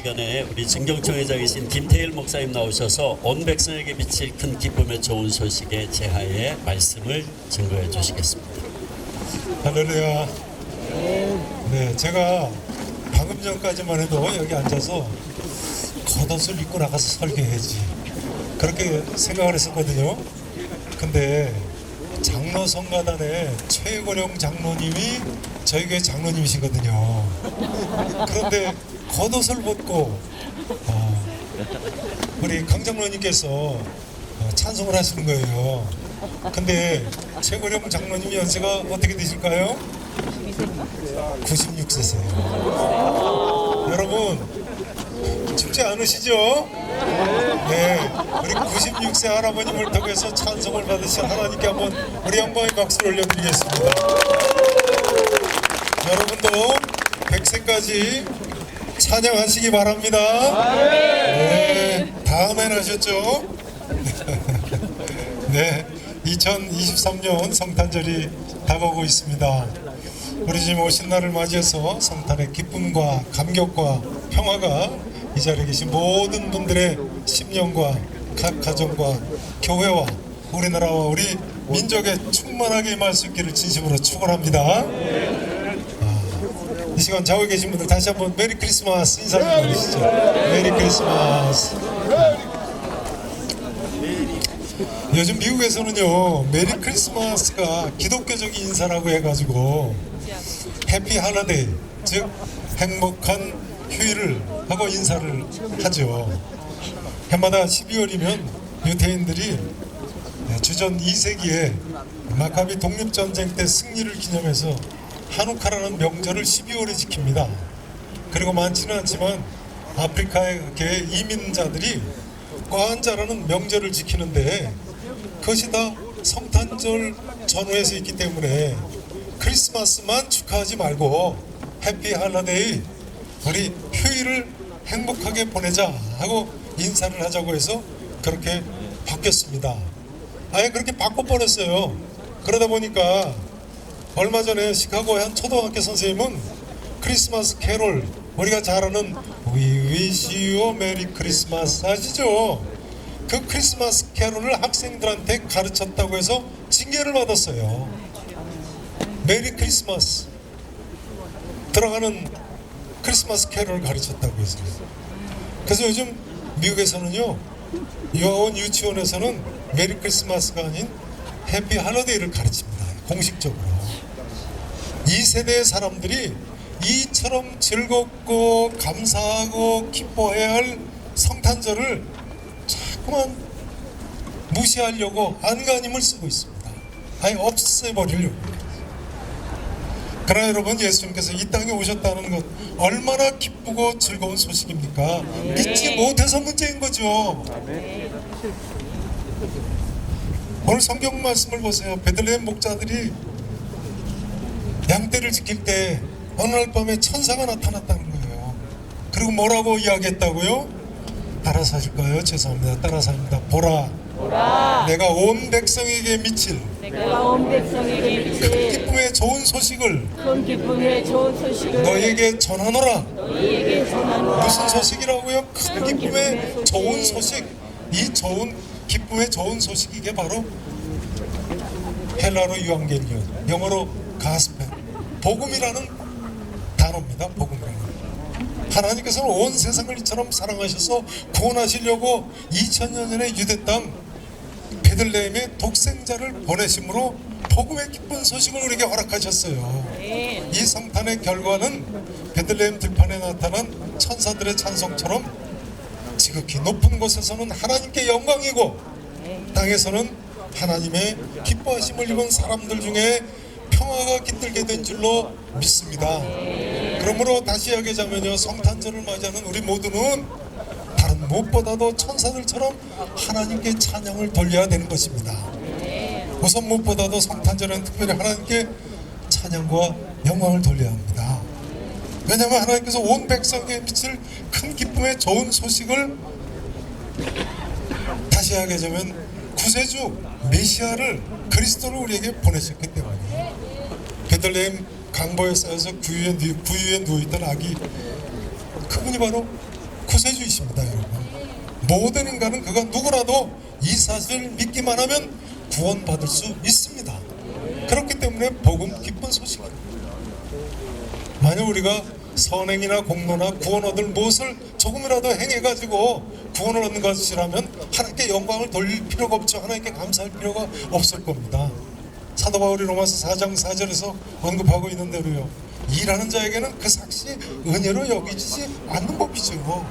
시간에 우리 진경청 회장이신 김태일 목사님 나오셔서 온 백성에게 미칠 큰 기쁨의 좋은 소식의 제하에 말씀을 증거해 주시겠습니다. 할렐루야. 네, 제가 방금 전까지만 해도 여기 앉아서 겉옷을 입고 나가서 설교해야지 그렇게 생각을 했었거든요. 근데 장로 성가단의 최고령 장로님이 저희 교회 장로님이시거든요. 그런데 겉옷을 벗고 우리 강 장로님께서 찬송을 하시는 거예요. 근데 최고령 장로님 연세가 어떻게 되실까요? 96세세요. 여러분 춥지 않으시죠? 네, 우리 96세 할아버님을 통해서 찬송을 받으신 하나님께 한번 우리 영광의 박수를 올려드리겠습니다. 여러분도 100세까지 찬양하시기 바랍니다. 네, 다음엔 하셨죠? 네, 2023년 성탄절이 다가오고 있습니다. 우리 주님 오신 날을 맞이해서 성탄의 기쁨과 감격과 평화가 이 자리에 계신 모든 분들의 심령과 각 가정과 교회와 우리나라와 우리 민족에 충만하게 임할 수 있기를 진심으로 축원합니다. 이 시간 좌우에 계신 분들 다시 한번 메리 크리스마스 인사 좀 해주시죠. 메리 크리스마스. 요즘 미국에서는요 메리 크리스마스가 기독교적인 인사라고 해가지고 해피 할러데이, 즉 행복한 휴일을 하고 인사를 하죠. 해마다 12월이면 유대인들이 주전 2세기에 마카비 독립전쟁 때 승리를 기념해서 하누카라는 명절을 12월에 지킵니다. 그리고 많지는 않지만 아프리카의 이민자들이 과한자라는 명절을 지키는데 그것이 다 성탄절 전후에서 있기 때문에 크리스마스만 축하하지 말고 해피 할러데이, 우리 휴일을 행복하게 보내자 하고 인사를 하자고 해서 그렇게 바뀌었습니다. 아예 그렇게 바꿔버렸어요. 그러다 보니까 얼마 전에 시카고의 한 초등학교 선생님은 크리스마스 캐롤, 우리가 잘 아는 We wish you a merry Christmas 아시죠? 그 크리스마스 캐롤을 학생들한테 가르쳤다고 해서 징계를 받았어요. 메리 크리스마스 들어가는 크리스마스 캐롤을 가르쳤다고 해서. 그래서 요즘 미국에서는요 유아원 유치원에서는 메리 크리스마스가 아닌 해피 할러데이를 가르칩니다. 공식적으로. 이 세대의 사람들이 이처럼 즐겁고 감사하고 기뻐해야 할 성탄절을 자꾸만 무시하려고 안간힘을 쓰고 있습니다. 아예 없애버리려고. 그러나 여러분, 예수님께서 이 땅에 오셨다는 것 얼마나 기쁘고 즐거운 소식입니까? 믿지 못해서 문제인 거죠. 오늘 성경 말씀을 보세요. 베들레헴 목자들이 양떼를 지킬 때 어느 날 밤에 천사가 나타났다는 거예요. 그리고 뭐라고 이야기했다고요? 따라서 하실까요? 죄송합니다. 따라서 합니다. 보라, 내가 온 백성에게 미칠 큰 기쁨의 좋은 소식을 너희에게 전하노라. 무슨 소식이라고요? 큰 기쁨의 좋은 소식. 이 좋은 기쁨의 좋은 소식이 이게 바로 헬라로 유앙겔리온, 영어로 가스펠, 복음이라는 단어입니다. 복음이라는. 하나님께서는 온 세상을 이처럼 사랑하셔서 구원하시려고 2000년 전에 유대 땅 베들레헴에 독생자를 보내심으로 복음의 기쁜 소식을 우리에게 허락하셨어요. 이 성탄의 결과는 베들레헴 들판에 나타난 천사들의 찬송처럼 지극히 높은 곳에서는 하나님께 영광이고 땅에서는 하나님의 기뻐하심을 입은 사람들 중에 평화가 깃들게 된 줄로 믿습니다. 그러므로 다시 이야기하자면요, 성탄절을 맞이하는 우리 모두는 다른 무엇보다도 천사들처럼 하나님께 찬양을 돌려야 되는 것입니다. 우선 무엇보다도 성탄절에는 특별히 하나님께 찬양과 영광을 돌려야 합니다. 왜냐하면 하나님께서 온 백성에게 미칠 큰 기쁨의 좋은 소식을 다시 이야기하자면 구세주 메시아를, 그리스도를 우리에게 보내셨기 때문에 베들레헴 강보에 쌓여서 구유에 누워있던 아기, 그분이 바로 구세주이십니다, 여러분. 모든 인간은 그가 누구라도 이 사실을 믿기만 하면 구원받을 수 있습니다. 그렇기 때문에 복음 기쁜 소식입니다. 만약 우리가 선행이나 공로나 구원 얻을 무엇을 조금이라도 행해가지고 구원을 얻는 것이라면 하나님께 영광을 돌릴 필요가 없죠. 하나님께 감사할 필요가 없을 겁니다. 사도 바울이 로마서 4장 4절에서 언급하고 있는 대로요, 일하는 자에게는 그 삭시 은혜로 여기지지 않는 법이죠.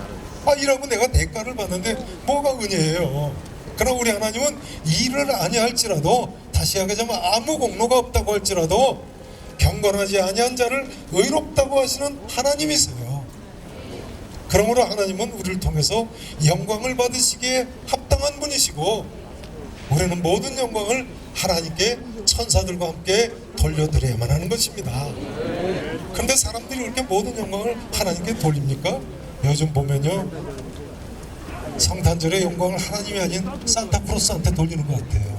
일하고 내가 대가를 받는데 뭐가 은혜예요. 그러나 우리 하나님은 일을 아니할지라도, 다시 하자면 아무 공로가 없다고 할지라도 경건하지 아니한 자를 의롭다고 하시는 하나님이세요. 그러므로 하나님은 우리를 통해서 영광을 받으시기에 합당한 분이시고, 우리는 모든 영광을 하나님께 천사들과 함께 돌려드려야만 하는 것입니다. 그런데 사람들이 그렇게 모든 영광을 하나님께 돌립니까? 요즘 보면요, 성탄절의 영광을 하나님이 아닌 산타크로스한테 돌리는 것 같아요.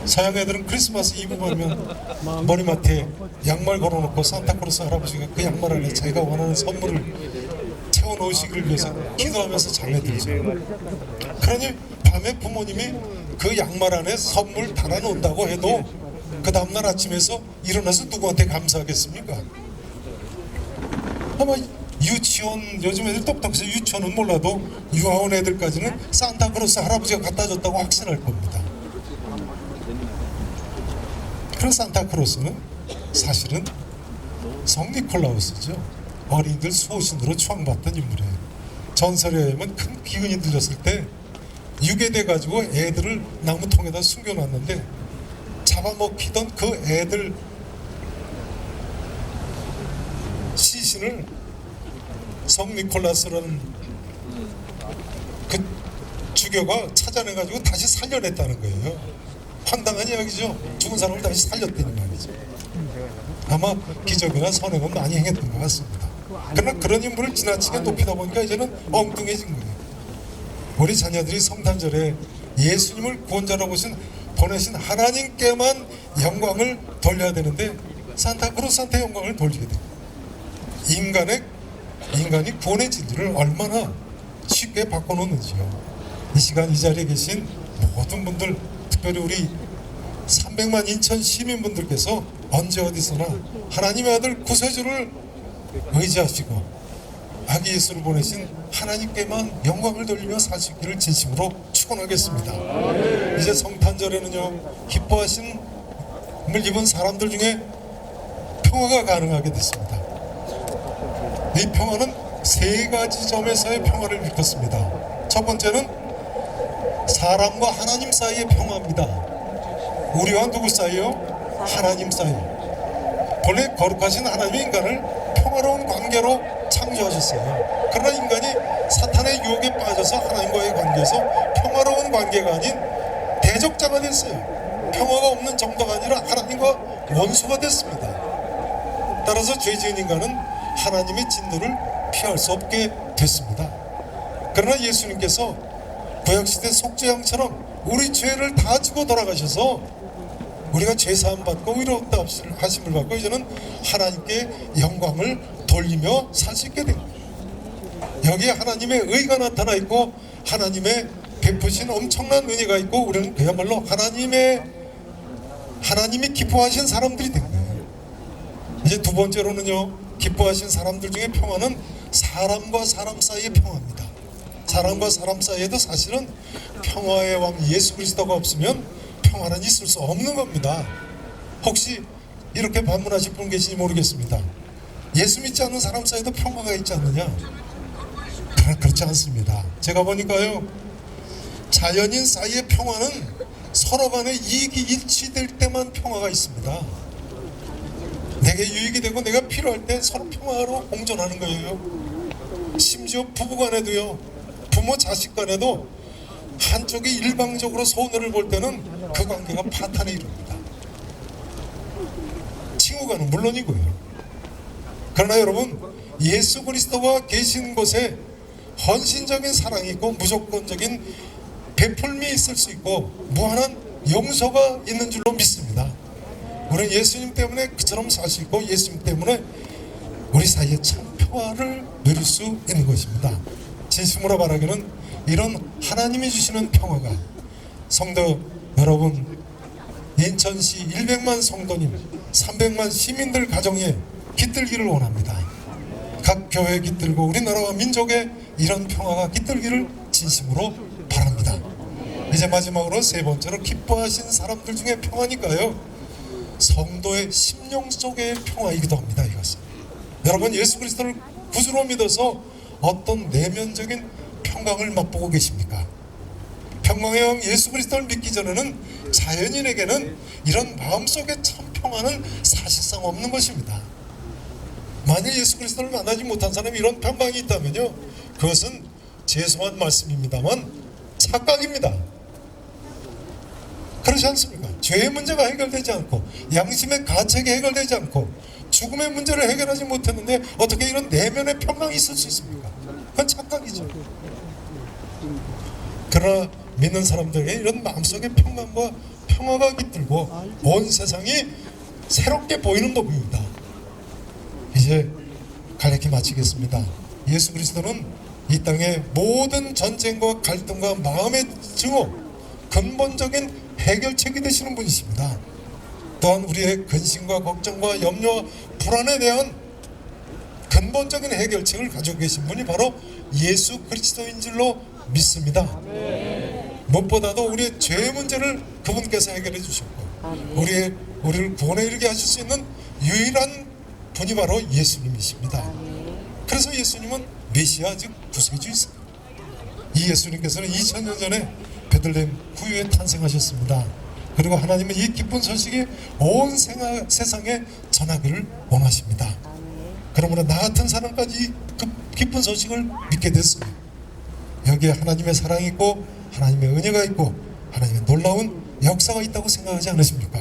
서양 애들은 크리스마스 이브가 되면 머리맡에 양말 걸어놓고 산타크로스 할아버지가 그 양말 안에 자기가 원하는 선물을 채워놓으시기를 위해서 기도하면서 장례 들죠. 그러니 밤에 부모님이 그 양말 안에 선물 달아놓는다고 해도 그 다음날 아침에서 일어나서 누구한테 감사하겠습니까? 아마 유치원, 요즘 애들 똑똑해서 유치원은 몰라도 유아원 애들까지는 산타크로스 할아버지가 갖다 줬다고 확신할 겁니다. 그런 산타크로스는 사실은 성 니콜라우스죠. 어린이들 수호신으로 추앙받던 인물이에요. 전설에 의하면 큰 기운이 들렸을 때 유괴돼 가지고 애들을 나무통에다 숨겨놨는데, 잡아먹히던 그 애들 시신을 성 니콜라스라는 그 주교가 찾아내가지고 다시 살려냈다는 거예요. 황당한 이야기죠. 죽은 사람을 다시 살렸다는 말이죠. 아마 기적이나 선행은 많이 행했던 것 같습니다. 그러나 그런 인물을 지나치게 높이다 보니까 이제는 엉뚱해진 거예요. 우리 자녀들이 성탄절에 예수님을 구원자로 보내신 하나님께만 영광을 돌려야 되는데 산타크로스한테 영광을 돌리게 됩니다. 인간이 구원의 진리를 얼마나 쉽게 바꿔놓는지요. 이 시간 이 자리에 계신 모든 분들, 특별히 우리 300만 인천 시민분들께서 언제 어디서나 하나님의 아들 구세주를 의지하시고 아기 예수를 보내신 하나님께만 영광을 돌리며 사시기를 진심으로 축원하겠습니다. 이제 성탄절에는요, 기뻐하심을 입은 사람들 중에 평화가 가능하게 됐습니다. 이 평화는 세 가지 점에서의 평화를 일컫습니다. 첫 번째는 사람과 하나님 사이의 평화입니다. 우리와 누구 사이요? 하나님 사이. 본래 거룩하신 하나님이 인간을 평화로운 관계로 창조하셨어요. 그러나 인간이 사탄의 유혹에 빠져서 하나님과의 관계에서 평화로운 관계가 아닌 대적자가 됐어요. 평화가 없는 정도가 아니라 하나님과 원수가 됐습니다. 따라서 죄 지은 인간은 하나님의 진노를 피할 수 없게 됐습니다. 그러나 예수님께서 구약시대 속죄양처럼 우리 죄를 다 지고 돌아가셔서 우리가 죄사함 받고 위로다 하심을 받고 이제는 하나님께 영광을 돌리며 살 수 있게 됩니다. 여기에 하나님의 의가 나타나 있고 하나님의 베푸신 엄청난 은혜가 있고 우리는 그야말로 하나님이 기뻐하신 사람들이 된 거예요. 이제 두 번째로는요, 기뻐하신 사람들 중에 평화는 사람과 사람 사이의 평화입니다. 사람과 사람 사이에도 사실은 평화의 왕 예수 그리스도가 없으면 평화는 있을 수 없는 겁니다. 혹시 이렇게 반문하실 분 계신지 모르겠습니다. 예수 믿지 않는 사람 사이에도 평화가 있지 않느냐? 그렇지 않습니다. 제가 보니까요, 자연인 사이의 평화는 서로 간의 이익이 일치될 때만 평화가 있습니다. 내게 유익이 되고 내가 필요할 때 서로 평화로 공존하는 거예요. 심지어 부부간에도요, 부모 자식 간에도 한쪽이 일방적으로 손해를 볼 때는 그 관계가 파탄에 이릅니다. 친구간은 물론이고요. 그러나 여러분, 예수 그리스도가 계신 곳에 헌신적인 사랑이 있고 무조건적인 베풀미 있을 수 있고 무한한 용서가 있는 줄로 믿습니다. 우리는 예수님 때문에 그처럼 살 수 있고 예수님 때문에 우리 사이에 참 평화를 누릴 수 있는 것입니다. 진심으로 바라기는 이런 하나님이 주시는 평화가 성도 여러분, 인천시 100만 성도님, 300만 시민들 가정에 깃들기를 원합니다. 각 교회에 깃들고 우리나라와 민족에 이런 평화가 깃들기를 진심으로 바랍니다. 이제 마지막으로 세 번째로 기뻐하신 사람들 중에 평화니까요, 성도의 심령 속의 평화이기도 합니다. 이것은 여러분, 예수 그리스도를 구주로 믿어서 어떤 내면적인 평강을 맛보고 계십니까? 평강의 영 예수 그리스도를 믿기 전에는 자연인에게는 이런 마음속의 참 평화는 사실상 없는 것입니다. 만일 예수 그리스도를 만나지 못한 사람이 이런 평강이 있다면요, 그것은 죄송한 말씀입니다만 착각입니다. 그렇지 않습니까? 죄의 문제가 해결되지 않고 양심의 가책이 해결되지 않고 죽음의 문제를 해결하지 못했는데 어떻게 이런 내면의 평강이 있을 수 있습니까? 그건 착각이죠. 그러나 믿는 사람들에게 이런 마음속의 평강과 평화가 깃들고 온 세상이 새롭게 보이는 법입니다. 이제 가르쳐 마치겠습니다. 예수 그리스도는 이 땅의 모든 전쟁과 갈등과 마음의 증오, 근본적인 해결책이 되시는 분이십니다. 또한 우리의 근심과 걱정과 염려와 불안에 대한 근본적인 해결책을 가지고 계신 분이 바로 예수 그리스도인 줄로 믿습니다. 무엇보다도 우리의 죄의 문제를 그분께서 해결해 주셨고 우리를 구원에 이르게 하실 수 있는 유일한 분이 바로 예수님이십니다. 그래서 예수님은 메시아, 즉 구세주이십니다. 이 예수님께서는 2000년 전에 베들레헴 구유에 탄생하셨습니다. 그리고 하나님은 이 기쁜 소식이 온 세상에 전하기를 원하십니다. 그러므로 나 같은 사람까지 그 기쁜 소식을 믿게 됐습니다. 여기에 하나님의 사랑이 있고 하나님의 은혜가 있고 하나님의 놀라운 역사가 있다고 생각하지 않으십니까?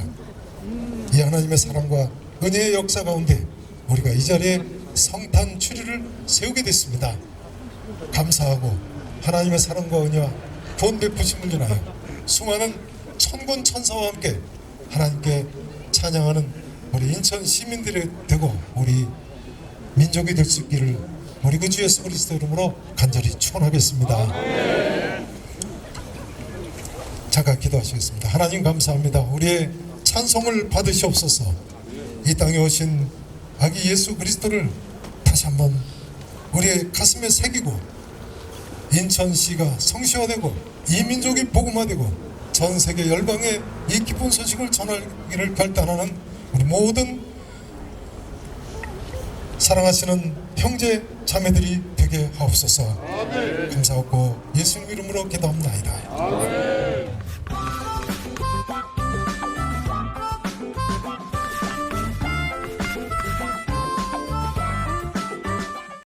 이 하나님의 사랑과 은혜의 역사 가운데 우리가 이 자리에 성탄 추리를 세우게 됐습니다. 감사하고 하나님의 사랑과 은혜와 구원 베푸심을 인하여 수많은 천군 천사와 함께 하나님께 찬양하는 우리 인천 시민들이 되고 우리 민족이 될 수 있기를 우리 그 주 예수 그리스도 이름으로 간절히 축원하겠습니다. 잠깐 기도하시겠습니다. 하나님 감사합니다. 우리의 찬송을 받으시옵소서. 이 땅에 오신 아기 예수 그리스도를 다시 한번 우리의 가슴에 새기고 인천시가 성시화되고 이 민족이 복음화되고 전 세계 열방에 이 기쁜 소식을 전하기를 결단하는 우리 모든 사랑하시는 형제 자매들이 되게 하옵소서. 감사하고 예수님 이름으로 기도합니다.